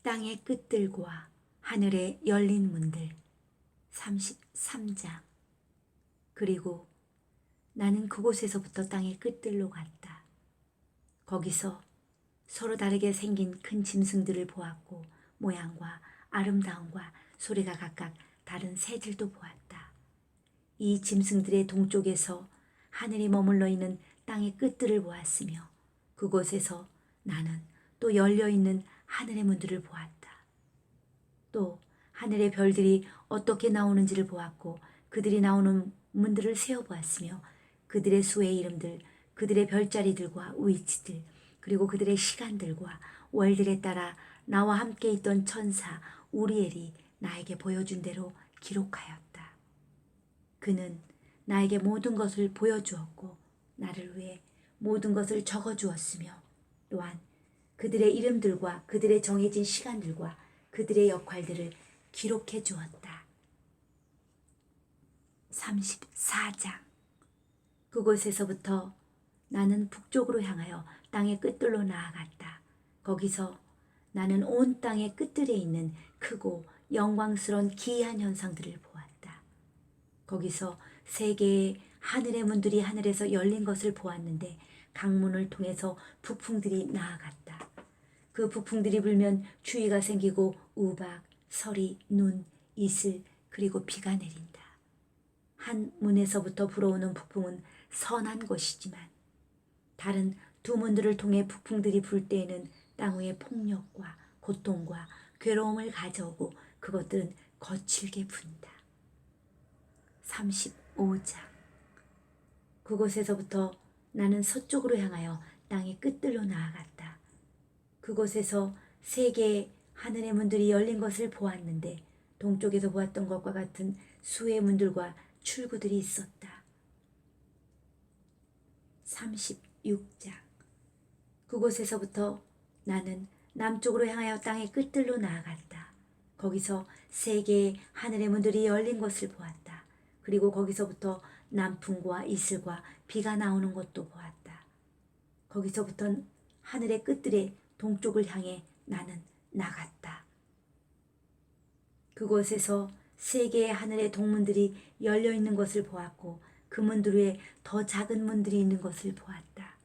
땅의 끝들과 하늘의 열린 문들 33장. 그리고 나는 그곳에서부터 땅의 끝들로 갔다. 거기서 서로 다르게 생긴 큰 짐승들을 보았고 모양과 아름다움과 소리가 각각 다른 새들도 보았다. 이 짐승들의 동쪽에서 하늘이 머물러 있는 땅의 끝들을 보았으며 그곳에서 나는 또 열려있는 하늘의 문들을 보았다. 또 하늘의 별들이 어떻게 나오는지를 보았고 그들이 나오는 문들을 세어보았으며 그들의 수의 이름들, 그들의 별자리들과 위치들, 그리고 그들의 시간들과 월들에 따라 나와 함께 있던 천사 우리엘이 나에게 보여준 대로 기록하였다. 그는 나에게 모든 것을 보여주었고 나를 위해 모든 것을 적어주었으며 또한 그들의 이름들과 그들의 정해진 시간들과 그들의 역할들을 기록해 주었다. 34장. 그곳에서부터 나는 북쪽으로 향하여 땅의 끝들로 나아갔다. 거기서 나는 온 땅의 끝들에 있는 크고 영광스러운 기이한 현상들을 보았다. 거기서 세 개의 하늘의 문들이 하늘에서 열린 것을 보았는데 강문을 통해서 북풍들이 나아갔다. 그 북풍들이 불면 추위가 생기고 우박, 서리, 눈, 이슬 그리고 비가 내린다. 한 문에서부터 불어오는 북풍은 선한 것이지만 다른 두 문들을 통해 북풍들이 불 때에는 땅 위에 폭력과 고통과 괴로움을 가져오고 그것들은 거칠게 분다. 35장. 그곳에서부터 나는 서쪽으로 향하여 땅의 끝들로 나아갔다. 그곳에서 세 개의 하늘의 문들이 열린 것을 보았는데 동쪽에서 보았던 것과 같은 수의 문들과 출구들이 있었다. 36장. 그곳에서부터 나는 남쪽으로 향하여 땅의 끝들로 나아갔다. 거기서 세 개의 하늘의 문들이 열린 것을 보았다. 그리고 거기서부터 남풍과 이슬과 비가 나오는 것도 보았다. 거기서부터 하늘의 끝들의 동쪽을 향해 나는 나갔다. 그곳에서 세 개의 하늘의 동문들이 열려 있는 것을 보았고 그 문들 위에 더 작은 문들이 있는 것을 보았다.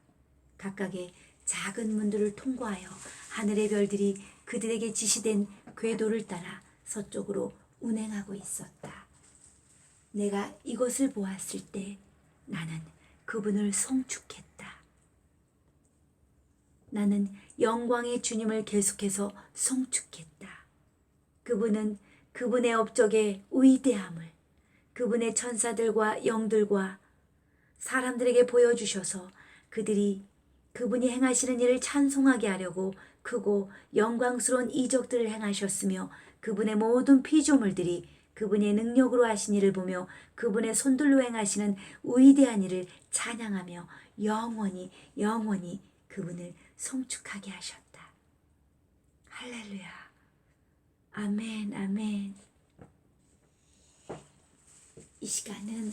각각의 작은 문들을 통과하여 하늘의 별들이 그들에게 지시된 궤도를 따라 서쪽으로 운행하고 있었다. 내가 이것을 보았을 때 나는 그분을 송축했다. 나는 영광의 주님을 계속해서 송축했다. 그분은 그분의 업적의 위대함을 그분의 천사들과 영들과 사람들에게 보여주셔서 그들이 그분이 행하시는 일을 찬송하게 하려고 크고 영광스러운 이적들을 행하셨으며 그분의 모든 피조물들이 그분의 능력으로 하신 일을 보며 그분의 손들로 행하시는 위대한 일을 찬양하며 영원히 그분을 송축하게 하셨다. 할렐루야. 아멘, 아멘. 이 시간은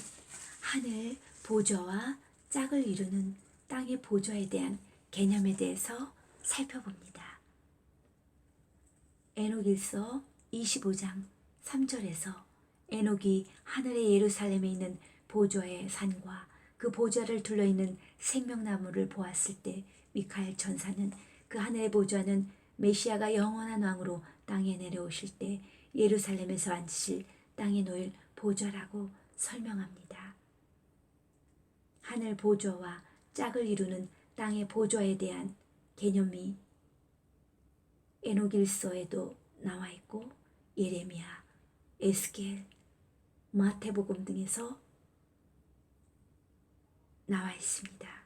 하늘 보좌와 짝을 이루는 땅의 보좌에 대한 개념에 대해서 살펴봅니다. 에녹일서 25장 3절에서 에녹이 하늘의 예루살렘에 있는 보좌의 산과 그 보좌를 둘러있는 생명나무를 보았을 때 미카엘 천사는 그 하늘의 보좌는 메시아가 영원한 왕으로 땅에 내려오실 때 예루살렘에서 앉으실 땅에 놓일 보좌라고 설명합니다. 하늘 보좌와 짝을 이루는 땅의 보좌에 대한 개념이 에녹일서에도 나와 있고 예레미야, 에스겔, 마태복음 등에서 나와 있습니다.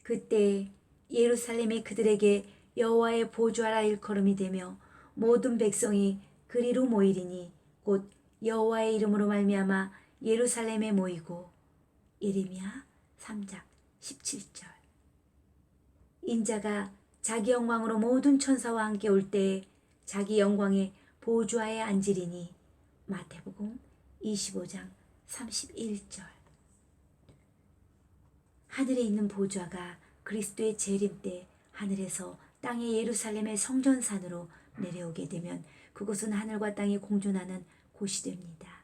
그때 예루살렘이 그들에게 여호와의 보좌라 일컬음이 되며 모든 백성이 그리로 모이리니 곧 여호와의 이름으로 말미암아 예루살렘에 모이고 예레미야 3장 17절. 인자가 자기 영광으로 모든 천사와 함께 올 때에 자기 영광의 보좌에 앉으리니 마태복음 25장 31절. 하늘에 있는 보좌가 그리스도의 재림 때 하늘에서 땅의 예루살렘의 성전산으로 내려오게 되면 그곳은 하늘과 땅이 공존하는 곳이 됩니다.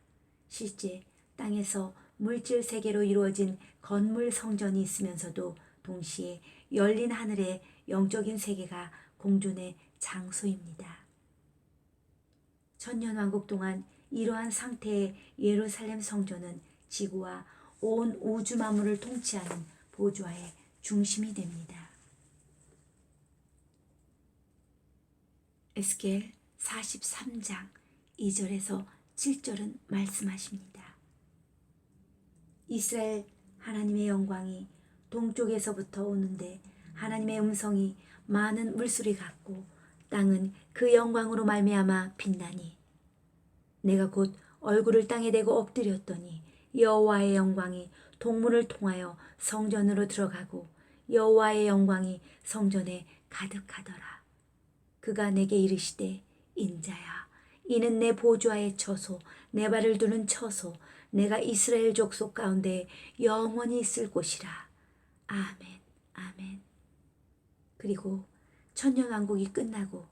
실제 땅에서 물질 세계로 이루어진 건물 성전이 있으면서도 동시에 열린 하늘의 영적인 세계가 공존의 장소입니다. 천년왕국 동안 이러한 상태의 예루살렘 성전은 지구와 온 우주 만물을 통치하는 보좌의 중심이 됩니다. 에스겔 43장 2절에서 7절은 말씀하십니다. 이스라엘 하나님의 영광이 동쪽에서부터 오는데 하나님의 음성이 많은 물소리 같고 땅은 그 영광으로 말미암아 빛나니 내가 곧 얼굴을 땅에 대고 엎드렸더니 여호와의 영광이 동문을 통하여 성전으로 들어가고 여호와의 영광이 성전에 가득하더라. 그가 내게 이르시되 인자야 이는 내 보좌의 처소 내 발을 두는 처소 내가 이스라엘 족속 가운데 영원히 있을 곳이라. 아멘 아멘. 그리고 천년왕국이 끝나고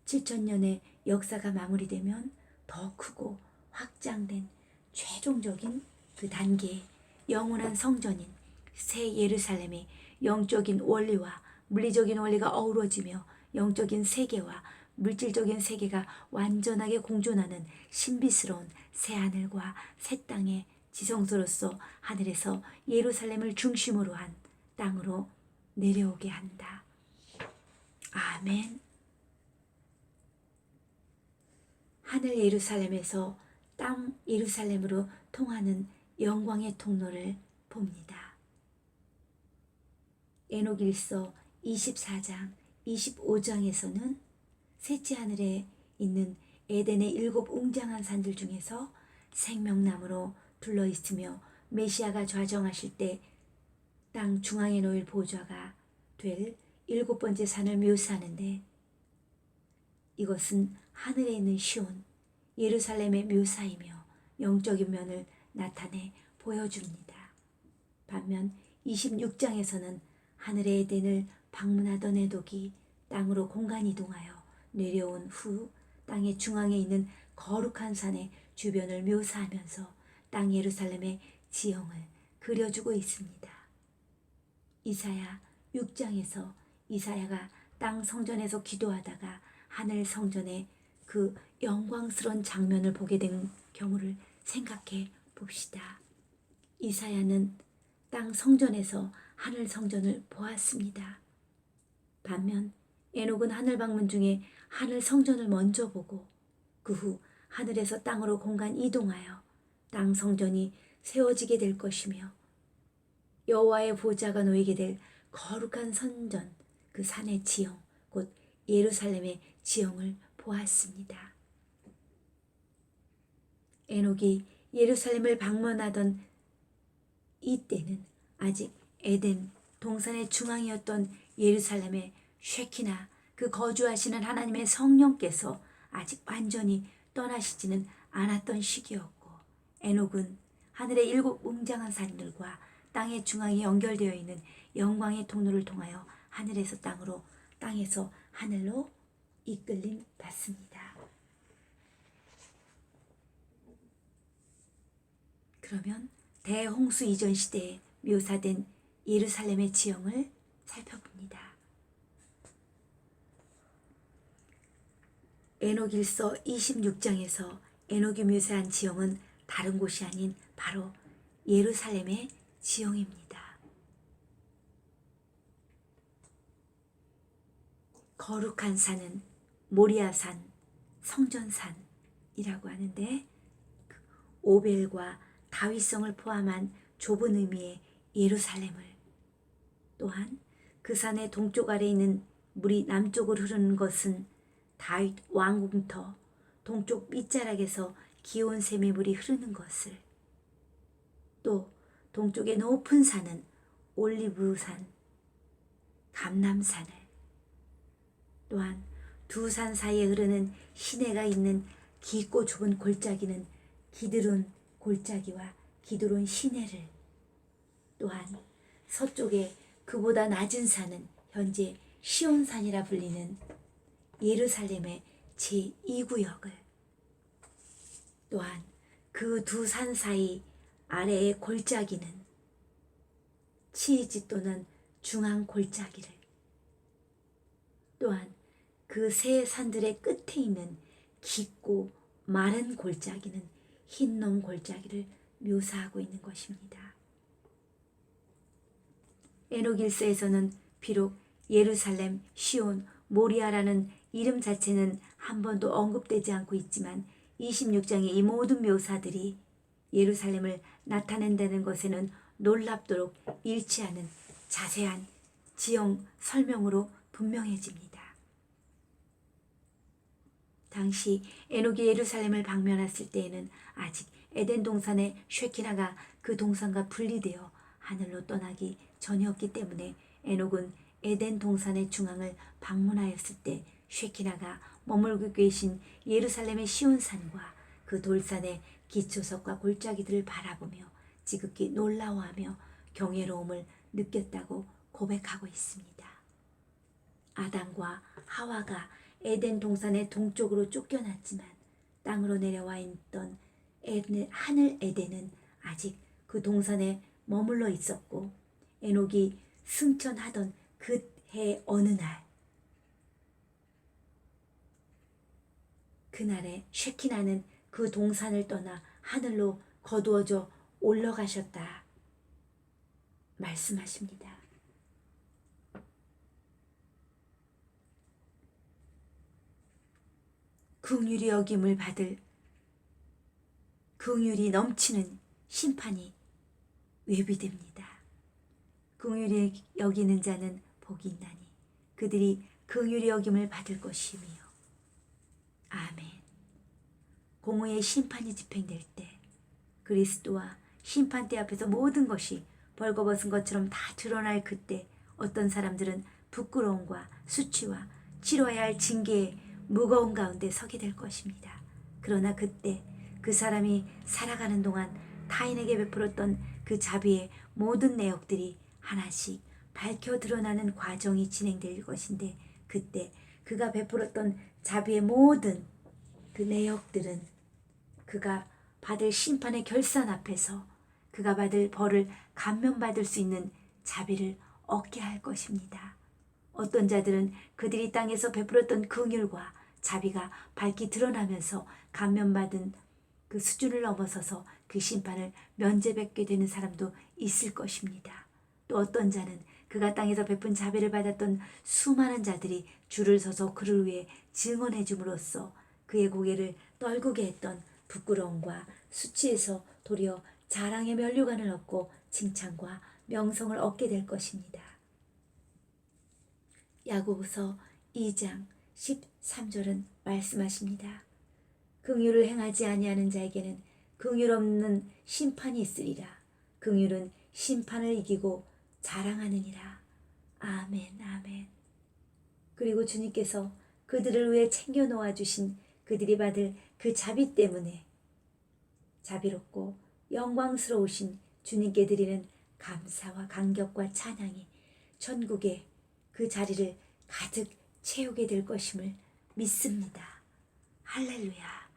7천년의 역사가 마무리되면 더 크고 확장된 최종적인 그 단계의 영원한 성전인 새 예루살렘의 영적인 원리와 물리적인 원리가 어우러지며 영적인 세계와 물질적인 세계가 완전하게 공존하는 신비스러운 새 하늘과 새 땅의 지성소로서 하늘에서 예루살렘을 중심으로 한 땅으로 내려오게 한다. 아멘. 하늘 예루살렘에서 땅 예루살렘으로 통하는 영광의 통로를 봅니다. 에녹일서 24장 25장에서는 셋째 하늘에 있는 에덴의 7 웅장한 산들 중에서 생명나무로 둘러있으며 메시아가 좌정하실 때 땅 중앙에 놓일 보좌가 될 7번째 산을 묘사하는데 이것은 하늘에 있는 시온 예루살렘의 묘사이며 영적인 면을 나타내 보여줍니다. 반면 26장에서는 하늘의 에덴을 방문하던 에녹이 땅으로 공간 이동하여 내려온 후 땅의 중앙에 있는 거룩한 산의 주변을 묘사하면서 땅 예루살렘의 지형을 그려주고 있습니다. 이사야 6장에서 이사야가 땅 성전에서 기도하다가 하늘 성전의 그 영광스러운 장면을 보게 된 경우를 생각해 봅시다. 이사야는 땅 성전에서 하늘 성전을 보았습니다. 반면 에녹은 하늘 방문 중에 하늘 성전을 먼저 보고 그 후 하늘에서 땅으로 공간 이동하여 땅 성전이 세워지게 될 것이며 여호와의 보좌가 놓이게 될 거룩한 성전 그 산의 지형 곧 예루살렘의 지형을 보았습니다. 에녹이 예루살렘을 방문하던 이때는 아직 에덴 동산의 중앙이었던 예루살렘의 쉐키나 그 거주하시는 하나님의 성령께서 아직 완전히 떠나시지는 않았던 시기였고 에녹은 하늘의 7 웅장한 산들과 땅의 중앙에 연결되어 있는 영광의 통로를 통하여 하늘에서 땅으로 땅에서 하늘로 이끌림 받습니다. 그러면 대홍수 이전 시대에 묘사된 예루살렘의 지형을 살펴봅니다. 에녹일서 26장에서 에녹이 묘사한 지형은 다른 곳이 아닌 바로 예루살렘의 지형입니다. 거룩한 산은 모리아산, 성전산이라고 하는데 오벨과 다윗성을 포함한 좁은 의미의 예루살렘을 또한 그 산의 동쪽 아래 있는 물이 남쪽으로 흐르는 것은 다윗 왕궁터 동쪽 밑자락에서 기온 샘의 물이 흐르는 것을 또 동쪽의 높은 산은 올리브산, 감람산을 또한 두 산 사이에 흐르는 시내가 있는 깊고 좁은 골짜기는 기드론 골짜기와 기드론 시내를 또한 서쪽에 그보다 낮은 산은 현재 시온산이라 불리는 예루살렘의 제2구역을, 또한 그 두 산 사이 아래의 골짜기는 치이지 또는 중앙 골짜기를, 또한 그 세 산들의 끝에 있는 깊고 마른 골짜기는 흰놈 골짜기를 묘사하고 있는 것입니다. 에녹 1서에서는 비록 예루살렘, 시온, 모리아라는 이름 자체는 한 번도 언급되지 않고 있지만 26장의 이 모든 묘사들이 예루살렘을 나타낸다는 것에는 놀랍도록 일치하는 자세한 지형 설명으로 분명해집니다. 당시 에녹이 예루살렘을 방문했을 때에는 아직 에덴 동산의 쉐키나가 그 동산과 분리되어 하늘로 떠나기 전이었기 때문에 에녹은 에덴 동산의 중앙을 방문하였을 때 쉐키나가 머물고 계신 예루살렘의 시온산과 그 돌산의 기초석과 골짜기들을 바라보며 지극히 놀라워하며 경외로움을 느꼈다고 고백하고 있습니다. 아담과 하와가 에덴 동산의 동쪽으로 쫓겨났지만 땅으로 내려와 있던 하늘 에덴은 아직 그 동산에 머물러 있었고, 에녹이 승천하던 그 해 어느 날, 그날에 쉐키나는 그 동산을 떠나 하늘로 거두어져 올라가셨다 말씀하십니다. 긍휼히 여김을 받을 긍휼이 넘치는 심판이 외비됩니다. 긍휼히 여기는 자는 복이 있나니 그들이 긍휼히 여김을 받을 것이며. 아멘. 공의의 심판이 집행될 때, 그리스도와 심판대 앞에서 모든 것이 벌거벗은 것처럼 다 드러날 그때 어떤 사람들은 부끄러움과 수치와 치러야 할 징계의 무거운 가운데 서게 될 것입니다. 그러나 그때 그 사람이 살아가는 동안 타인에게 베풀었던 그 자비의 모든 내역들이 하나씩 밝혀 드러나는 과정이 진행될 것인데, 그때 그가 베풀었던 자비의 모든 그 내역들은 그가 받을 심판의 결산 앞에서 그가 받을 벌을 감면받을 수 있는 자비를 얻게 할 것입니다. 어떤 자들은 그들이 땅에서 베풀었던 긍휼과 자비가 밝히 드러나면서 감면받은 그 수준을 넘어서서 그 심판을 면제받게 되는 사람도 있을 것입니다. 또 어떤 자는 그가 땅에서 베푼 자비를 받았던 수많은 자들이 줄을 서서 그를 위해 증언해 줌으로써 그의 고개를 떨구게 했던 부끄러움과 수치에서 도리어 자랑의 면류관을 얻고 칭찬과 명성을 얻게 될 것입니다. 야고보서 2장 13절은 말씀하십니다. 긍휼을 행하지 아니하는 자에게는 긍휼 없는 심판이 있으리라. 긍휼은 심판을 이기고 자랑하느니라. 아멘, 아멘. 그리고 주님께서 그들을 위해 챙겨 놓아주신 그들이 받을 그 자비 때문에 자비롭고 영광스러우신 주님께 드리는 감사와 감격과 찬양이 천국의 그 자리를 가득 채우게 될 것임을 믿습니다. 할렐루야.